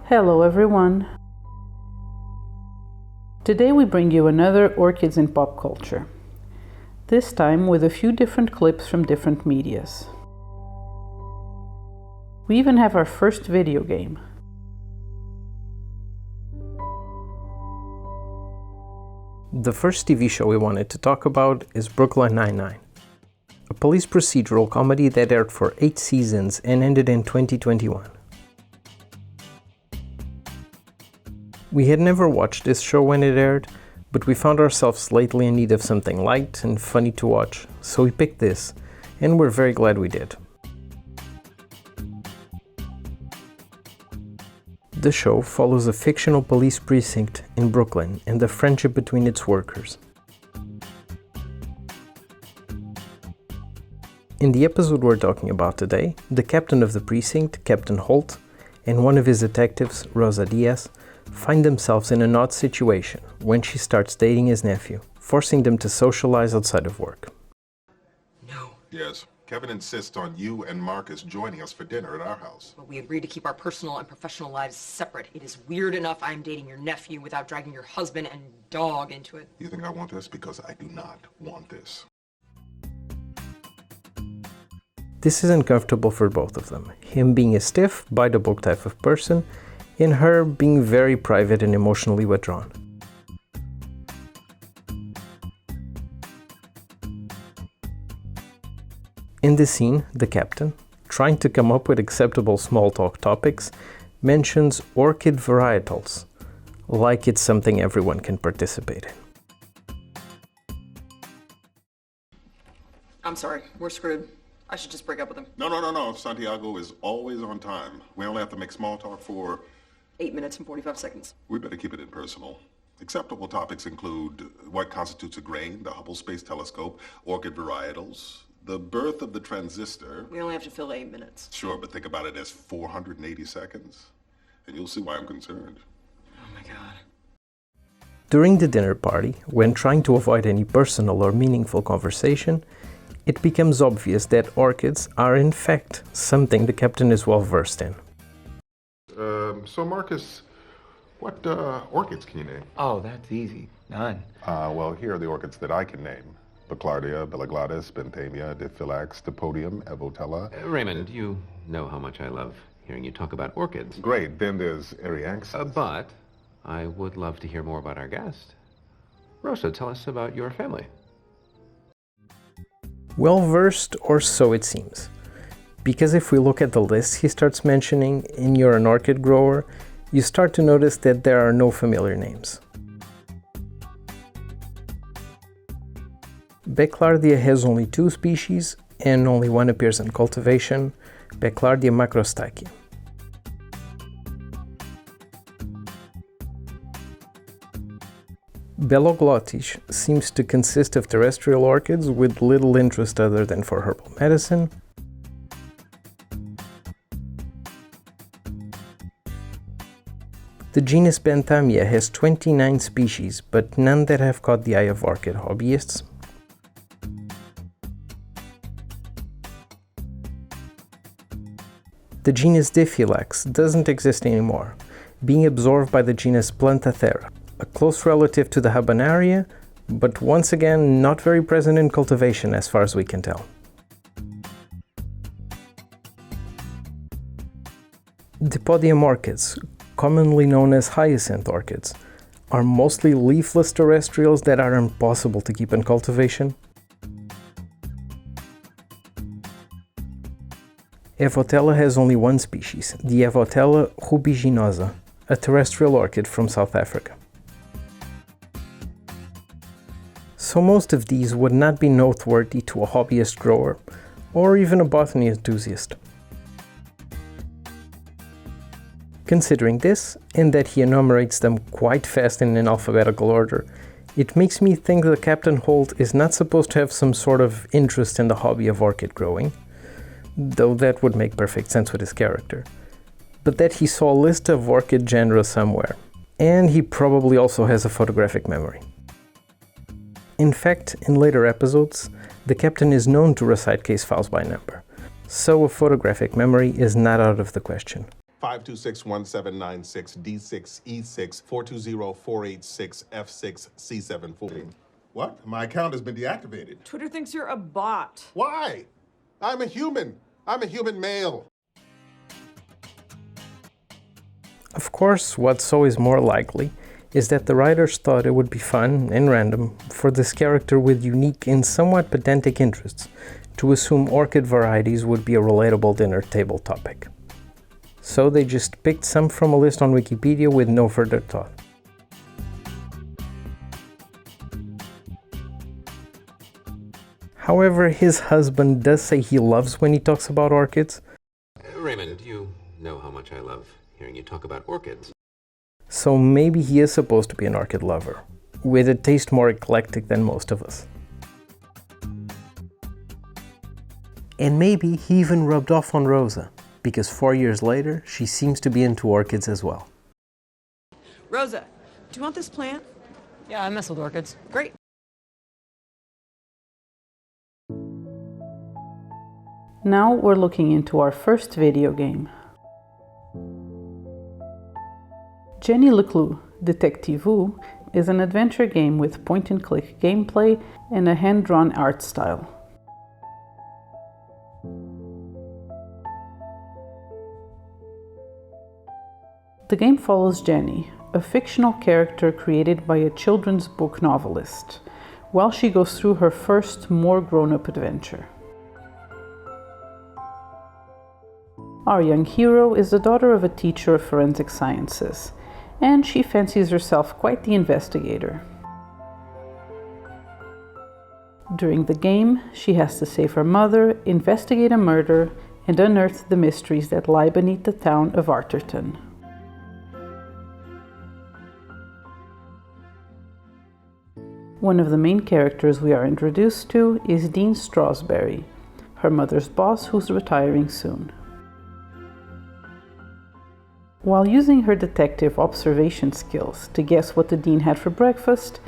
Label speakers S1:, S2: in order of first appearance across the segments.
S1: Hello everyone! Today we bring you another Orchids in Pop Culture, this time with a few different clips from different medias. We even have our first video game.
S2: The first TV show we wanted to talk about is Brooklyn Nine-Nine, a police procedural comedy that aired for 8 seasons and ended in 2021. We had never watched this show when it aired, but we found ourselves lately in need of something light and funny to watch, so we picked this, and we're very glad we did. The show follows a fictional police precinct in Brooklyn and the friendship between its workers. In the episode we're talking about today, the captain of the precinct, Captain Holt, and one of his detectives, Rosa Diaz, find themselves in an odd situation when she starts dating his nephew, forcing them to socialize outside of work.
S3: No.
S4: Yes. Kevin insists on you and Marcus joining us for dinner at our house.
S3: But we agreed to keep our personal and professional lives separate. It is weird enough I'm dating your nephew without dragging your husband and dog into it.
S4: You think I want this? Because I do not want this.
S2: This is uncomfortable for both of them, him being a stiff, by-the-book type of person, and her being very private and emotionally withdrawn. In this scene, the captain, trying to come up with acceptable small talk topics, mentions orchid varietals, like it's something everyone can participate in.
S3: I'm sorry, we're screwed. I should just break up with him.
S4: No. Santiago is always on time. We only have to make small talk for
S3: 8 minutes and 45 seconds.
S4: We better keep it impersonal. Acceptable topics include what constitutes a grain, the Hubble Space Telescope, orchid varietals, the birth of the transistor.
S3: We only have to fill 8 minutes.
S4: Sure, but think about it as 480 seconds, and you'll see why I'm concerned.
S3: Oh my God.
S2: During the dinner party, when trying to avoid any personal or meaningful conversation, it becomes obvious that orchids are in fact something the captain is well versed in.
S4: So Marcus, what orchids can you name?
S5: Oh, that's easy. None.
S4: Well, here are the orchids that I can name. Baclardia, Bellaglottis, Benthamia, Diphylax, Dipodium, Evotella.
S6: Raymond, you know how much I love hearing you talk about orchids.
S4: Great, then there's Erianxus.
S6: But I would love to hear more about our guest. Rosa, tell us about your family.
S2: Well versed, or so it seems. Because if we look at the list he starts mentioning in You're an Orchid Grower, you start to notice that there are no familiar names. Becklardia has only 2 species, and only one appears in cultivation, Becklardia macrostachya. Bellaglottis seems to consist of terrestrial orchids with little interest other than for herbal medicine. The genus Benthamia has 29 species, but none that have caught the eye of orchid hobbyists. The genus Diphylax doesn't exist anymore, being absorbed by the genus Plantathera, a close relative to the Habenaria, but once again not very present in cultivation as far as we can tell. Dipodium orchids, commonly known as hyacinth orchids, are mostly leafless terrestrials that are impossible to keep in cultivation. Evotella has only 1 species, the Evotella rubiginosa, a terrestrial orchid from South Africa. So most of these would not be noteworthy to a hobbyist grower, or even a botany enthusiast. Considering this, and that he enumerates them quite fast in an alphabetical order, it makes me think that Captain Holt is not supposed to have some sort of interest in the hobby of orchid growing, though that would make perfect sense with his character, but that he saw a list of orchid genera somewhere, and he probably also has a photographic memory. In fact, in later episodes, the captain is known to recite case files by number, so a photographic memory is not out of the question.
S4: 526-1796 D6E6 420486F6C74. What? My account has been deactivated.
S7: Twitter thinks you're a bot.
S4: Why? I'm a human. I'm a human male.
S2: Of course, what's always more likely is that the writers thought it would be fun and random for this character with unique and somewhat pedantic interests to assume orchid varieties would be a relatable dinner table topic. So they just picked some from a list on Wikipedia with no further thought. However, his husband does say he loves when he talks about orchids.
S6: Raymond, you know how much I love hearing you talk about orchids.
S2: So maybe he is supposed to be an orchid lover, with a taste more eclectic than most of us. And maybe he even rubbed off on Rosa, because 4 years later, she seems to be into orchids as well.
S7: Rosa, do you want this plant?
S3: Yeah, I mess with orchids.
S7: Great.
S1: Now we're looking into our first video game. Jenny LeClue, Detective-Vous, is an adventure game with point-and-click gameplay and a hand-drawn art style. The game follows Jenny, a fictional character created by a children's book novelist, while she goes through her first, more grown-up adventure. Our young hero is the daughter of a teacher of forensic sciences, and she fancies herself quite the investigator. During the game, she has to save her mother, investigate a murder, and unearth the mysteries that lie beneath the town of Arterton. One of the main characters we are introduced to is Dean Strasberry, her mother's boss who's retiring soon. While using her detective observation skills to guess what the Dean had for breakfast,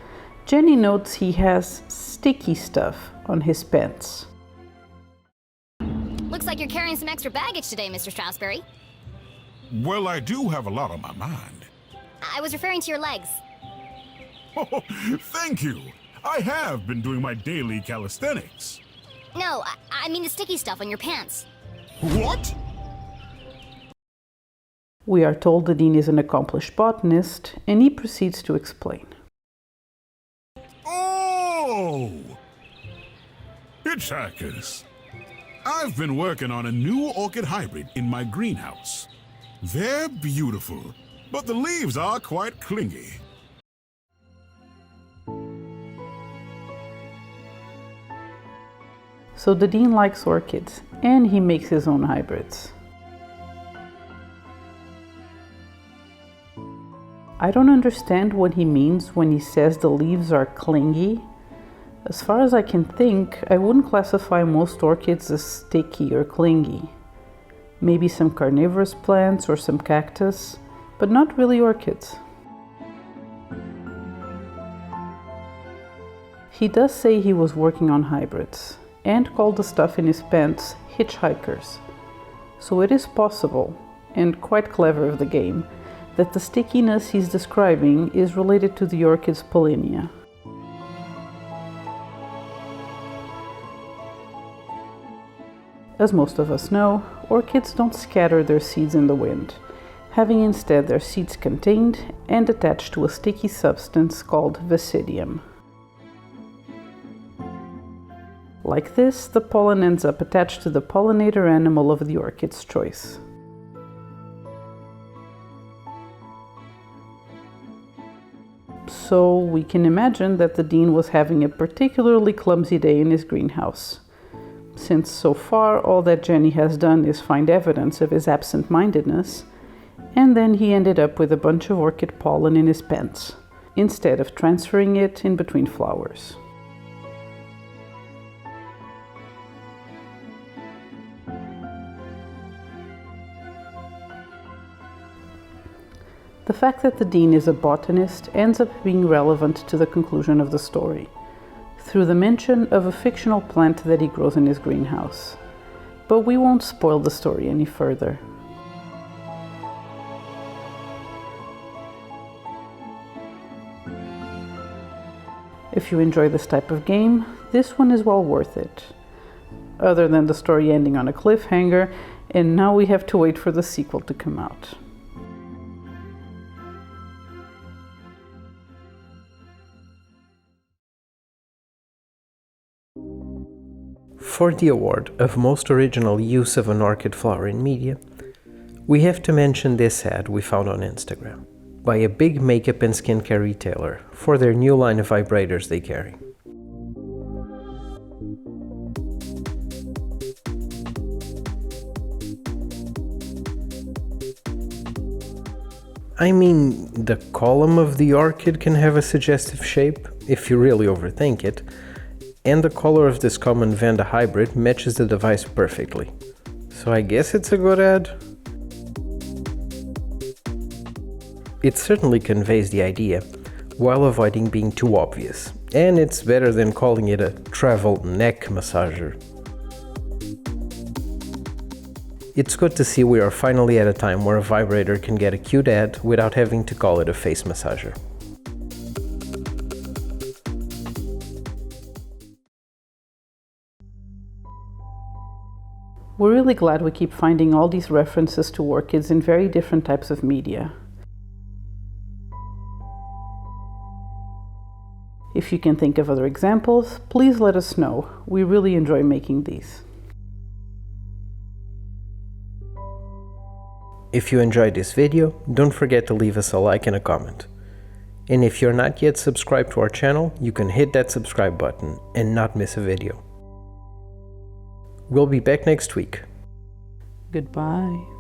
S1: Jenny notes he has sticky stuff on his pants.
S8: Looks like you're carrying some extra baggage today, Mr. Strasberry.
S9: Well, I do have a lot on my mind.
S8: I was referring to your legs.
S9: Oh, thank you. I have been doing my daily calisthenics.
S8: No, I mean the sticky stuff on your pants.
S9: What?
S1: We are told the Dean is an accomplished botanist, and he proceeds to explain.
S9: Oh! Hitchhikers. I've been working on a new orchid hybrid in my greenhouse. They're beautiful, but the leaves are quite clingy.
S1: So the Dean likes orchids, and he makes his own hybrids. I don't understand what he means when he says the leaves are clingy. As far as I can think, I wouldn't classify most orchids as sticky or clingy. Maybe some carnivorous plants or some cactus, but not really orchids. He does say he was working on hybrids, and called the stuff in his pants hitchhikers. So it is possible, and quite clever of the game, that the stickiness he's describing is related to the orchid's pollinia. As most of us know, orchids don't scatter their seeds in the wind, having instead their seeds contained and attached to a sticky substance called visidium. Like this, the pollen ends up attached to the pollinator animal of the orchid's choice. So we can imagine that the Dean was having a particularly clumsy day in his greenhouse, since so far all that Jenny has done is find evidence of his absent-mindedness, and then he ended up with a bunch of orchid pollen in his pants, instead of transferring it in between flowers. The fact that the Dean is a botanist ends up being relevant to the conclusion of the story, through the mention of a fictional plant that he grows in his greenhouse. But we won't spoil the story any further. If you enjoy this type of game, this one is well worth it. Other than the story ending on a cliffhanger, and now we have to wait for the sequel to come out.
S2: For the award of Most Original Use of an Orchid Flower in Media, we have to mention this ad we found on Instagram by a big makeup and skincare retailer for their new line of vibrators they carry. I mean, the column of the orchid can have a suggestive shape, if you really overthink it, and the color of this common Vanda hybrid matches the device perfectly. So I guess it's a good ad. It certainly conveys the idea, while avoiding being too obvious, and it's better than calling it a travel neck massager. It's good to see we are finally at a time where a vibrator can get a cute ad without having to call it a face massager.
S1: We're really glad we keep finding all these references to orchids in very different types of media. If you can think of other examples, please let us know. We really enjoy making these.
S2: If you enjoyed this video, don't forget to leave us a like and a comment. And if you're not yet subscribed to our channel, you can hit that subscribe button and not miss a video. We'll be back next week.
S1: Goodbye.